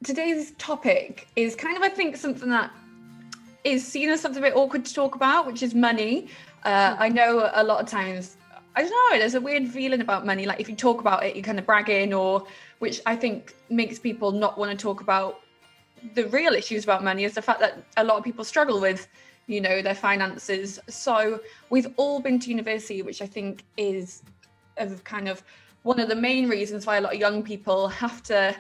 today's topic is kind of, I think, something that is seen as something a bit awkward to talk about, which is money. I know a lot of times, I don't know, there's a weird feeling about money. Like if you talk about it, you're kind of bragging, or which I think makes people not want to talk about the real issues about money, is the fact that a lot of people struggle with, you know, their finances. So we've all been to university, which I think is kind of one of the main reasons why a lot of young people have to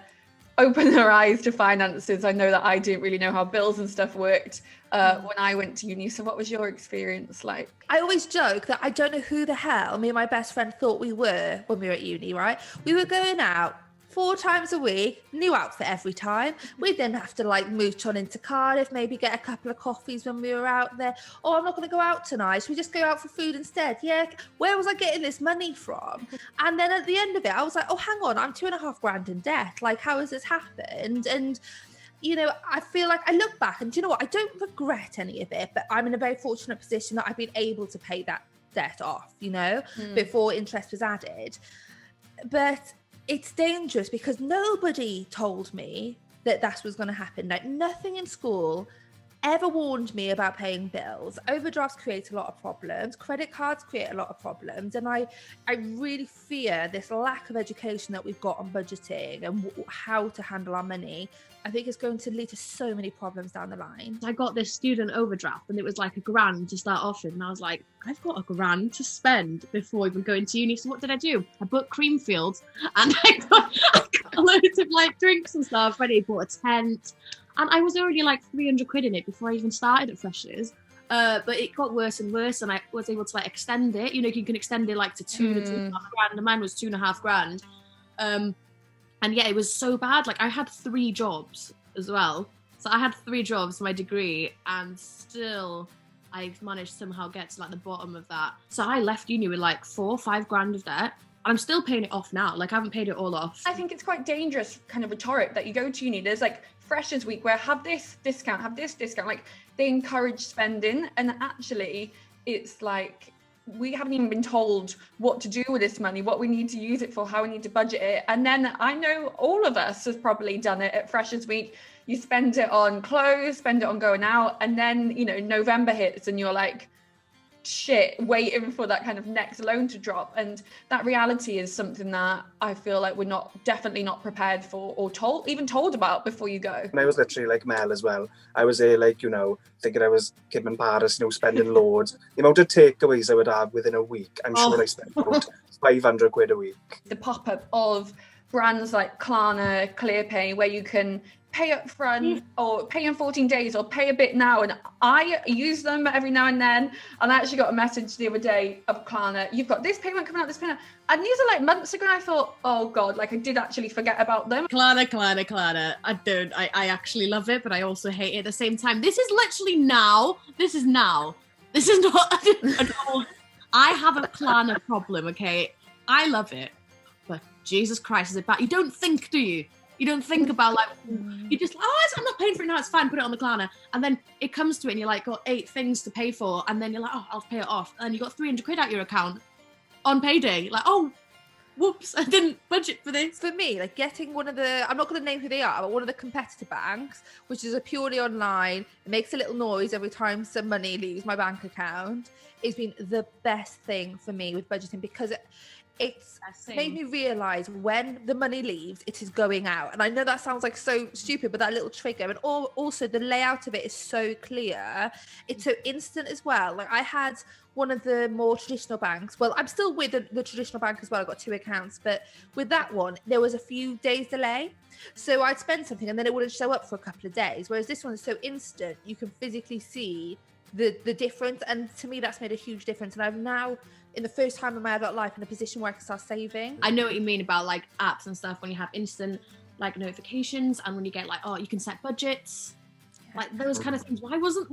open their eyes to finances. I know that I didn't really know how bills and stuff worked when I went to uni. So what was your experience like? I always joke that I don't know who the hell me and my best friend thought we were when we were at uni, right? We were going out 4 times a week, new outfit every time. We'd then have to like mooch on into Cardiff, maybe get a couple of coffees when we were out there. Oh, I'm not going to go out tonight. Should we just go out for food instead? Yeah. Where was I getting this money from? And then at the end of it, I was like, oh, hang on, I'm $2,500 in debt. Like, how has this happened? And you know, I feel like I look back and do you know what? I don't regret any of it, but I'm in a very fortunate position that I've been able to pay that debt off, you know, before interest was added. But it's dangerous because nobody told me that that was going to happen. Like nothing in school ever warned me about paying bills. Overdrafts create a lot of problems. Credit cards create a lot of problems. And I really fear this lack of education that we've got on budgeting and how to handle our money. I think it's going to lead to so many problems down the line. I got this student overdraft and it was like $1,000 to start off with. And I was like, I've got $1,000 to spend before even going to uni. So what did I do? I booked Creamfields and I got loads of like drinks and stuff. I bought a tent. And I was already like 300 quid in it before I even started at Freshers. But it got worse and worse, and I was able to like extend it. You know, you can extend it like to 2.5 grand, and mine was 2.5 grand. And yeah, it was so bad. Like I had 3 jobs as well. So I had 3 jobs for my degree, and still I managed to somehow get to like the bottom of that. So I left uni with like 4 or 5 grand of debt. I'm still paying it off now. Like I haven't paid it all off. I think it's quite dangerous kind of rhetoric that you go to uni. There's like Freshers Week where have this discount. Like they encourage spending, and actually it's like we haven't even been told what to do with this money, what we need to use it for, how we need to budget it. And then I know all of us has probably done it at Freshers Week. You spend it on clothes, spend it on going out, and then, you know, November hits and you're like, shit, waiting for that kind of next loan to drop. And that reality is something that I feel like we're definitely not prepared for or told about before you go. And I was literally like Mel as well. I was there like, you know, thinking I was kid in Paris, you know, spending loads. The amount of takeaways I would have within a week, I'm sure I spent about 500 quid a week. The pop-up of brands like Klarna, ClearPay, where you can pay up front or pay in 14 days or pay a bit now, and I use them every now and then. And I actually got a message the other day of Klarna, you've got this payment coming out, this payment, and these are like months ago, and I thought, oh god, like I did actually forget about them. Klarna. I actually love it, but I also hate it at the same time. This is literally now. This is not an old. I have a Klarna problem, okay? I love it, but Jesus Christ, is it bad? You don't think, do you? You don't think about like, you just, I'm not paying for it now, it's fine, put it on the Klarna. And then it comes to it and you're like, got 8 things to pay for. And then you're like, oh, I'll pay it off. And you got 300 quid out your account on payday. Like, oh, whoops, I didn't budget for this. For me, like getting one of the, I'm not going to name who they are, but one of the competitor banks, which is a purely online, it makes a little noise every time some money leaves my bank account, has been the best thing for me with budgeting, because it's made me realise when the money leaves, it is going out. And I know that sounds like so stupid, but that little trigger, and also the layout of it is so clear. It's so instant as well. Like I had one of the more traditional banks. Well, I'm still with the traditional bank as well. I've got 2 accounts, but with that one, there was a few days delay. So I'd spend something and then it wouldn't show up for a couple of days. Whereas this one is so instant, you can physically see the difference. And to me, that's made a huge difference. And I'm now, in the first time in my adult life, in a position where I can start saving. I know what you mean about like apps and stuff, when you have instant like notifications, and when you get like, oh, you can set budgets, like those kind of things. Why wasn't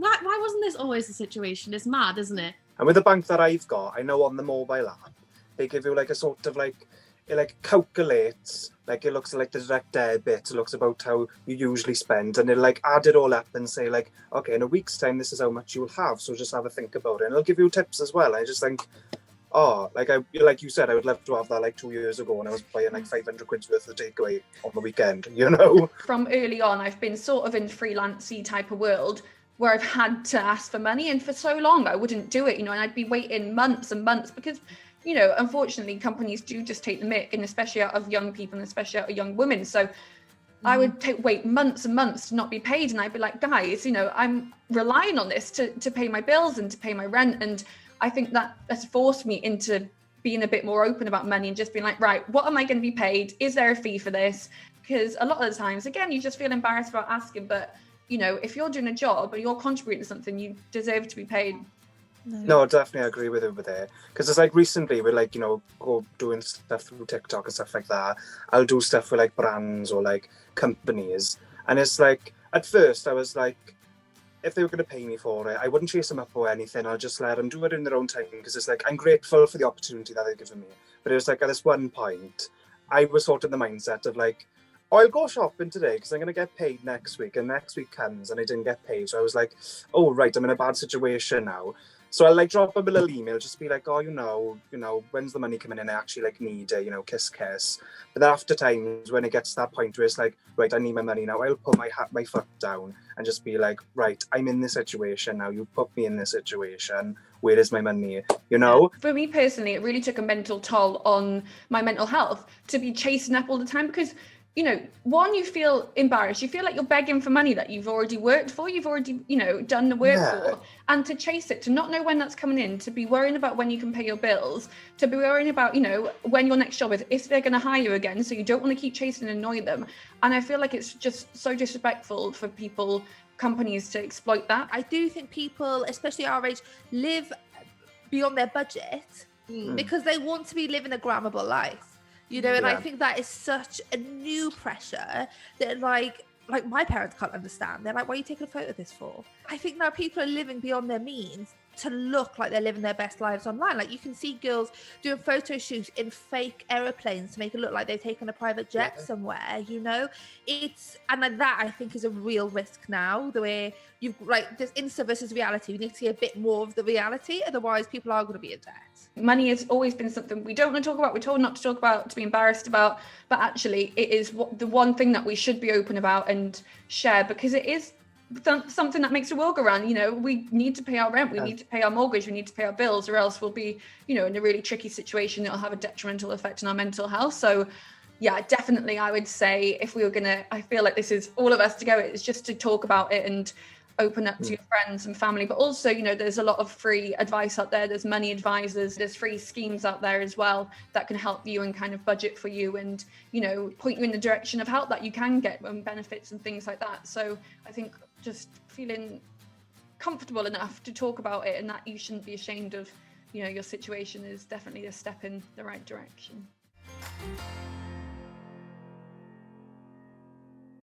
this always the situation? It's mad, isn't it? And with the bank that I've got, I know on the mobile app, they give you like a sort of like, it like calculates, like it looks like the direct debit, it looks about how you usually spend, and it'll like add it all up and say like, okay, in a week's time, this is how much you will have, so just have a think about it. And it'll give you tips as well. I just think, oh, like you said, I would love to have that like 2 years ago when I was buying like 500 quid's worth of takeaway on the weekend, you know? From early on, I've been sort of in freelancey type of world where I've had to ask for money, and for so long I wouldn't do it, you know, and I'd be waiting months and months because, you know, unfortunately companies do just take the mick, and especially out of young people and especially out of young women. So I would wait months and months to not be paid, and I'd be like, guys, you know, I'm relying on this to pay my bills and to pay my rent. And I think that has forced me into being a bit more open about money and just being like, right, what am I going to be paid? Is there a fee for this? Because a lot of the times, again, you just feel embarrassed about asking, but you know, if you're doing a job and you're contributing to something, you deserve to be paid. No, definitely I agree with you over there. Because it's like recently we're like, you know, doing stuff through TikTok and stuff like that. I'll do stuff for like brands or like companies. And it's like, at first I was like, if they were going to pay me for it, I wouldn't chase them up or anything. I'll just let them do it in their own time. Because it's like, I'm grateful for the opportunity that they've given me. But it was like, at this one point, I was sort of in the mindset of like, oh, I'll go shopping today because I'm going to get paid next week. And next week comes and I didn't get paid. So I was like, oh, right, I'm in a bad situation now. So I'll like drop them a little email, just be like, oh, you know, when's the money coming in? I actually like need it, you know, kiss. But then after times when it gets to that point where it's like, right, I need my money now, I'll put my foot down and just be like, right, I'm in this situation now. You put me in this situation. Where is my money? You know? For me personally, it really took a mental toll on my mental health to be chasing up all the time because, you know, one, you feel embarrassed. You feel like you're begging for money that you've already worked for. You've already, you know, done the work for. And to chase it, to not know when that's coming in, to be worrying about when you can pay your bills, to be worrying about, you know, when your next job is, if they're going to hire you again. So you don't want to keep chasing and annoy them. And I feel like it's just so disrespectful for people, companies to exploit that. I do think people, especially our age, live beyond their budget because they want to be living a grammable life. You know, and I think that is such a new pressure that like my parents can't understand. They're like, why are you taking a photo of this for? I think now people are living beyond their means to look like they're living their best lives online. Like you can see girls doing photo shoots in fake aeroplanes to make it look like they've taken a private jet somewhere, you know? And that I think is a real risk now, the way you've like this Insta versus reality. We need to see a bit more of the reality, otherwise people are going to be in debt. Money has always been something we don't want to talk about, we're told not to talk about, to be embarrassed about, but actually it is the one thing that we should be open about and share, because it is something that makes the world go round. You know, we need to pay our rent, we need to pay our mortgage, we need to pay our bills, or else we'll be, you know, in a really tricky situation that'll have a detrimental effect on our mental health. So yeah, definitely I would say if we were gonna, I feel like this is all of us to go, it's just to talk about it and open up to your friends and family. But also, you know, there's a lot of free advice out there, there's money advisors, there's free schemes out there as well that can help you and kind of budget for you and, you know, point you in the direction of help that you can get and benefits and things like that. So I think just feeling comfortable enough to talk about it and that you shouldn't be ashamed of, you know, your situation is definitely a step in the right direction.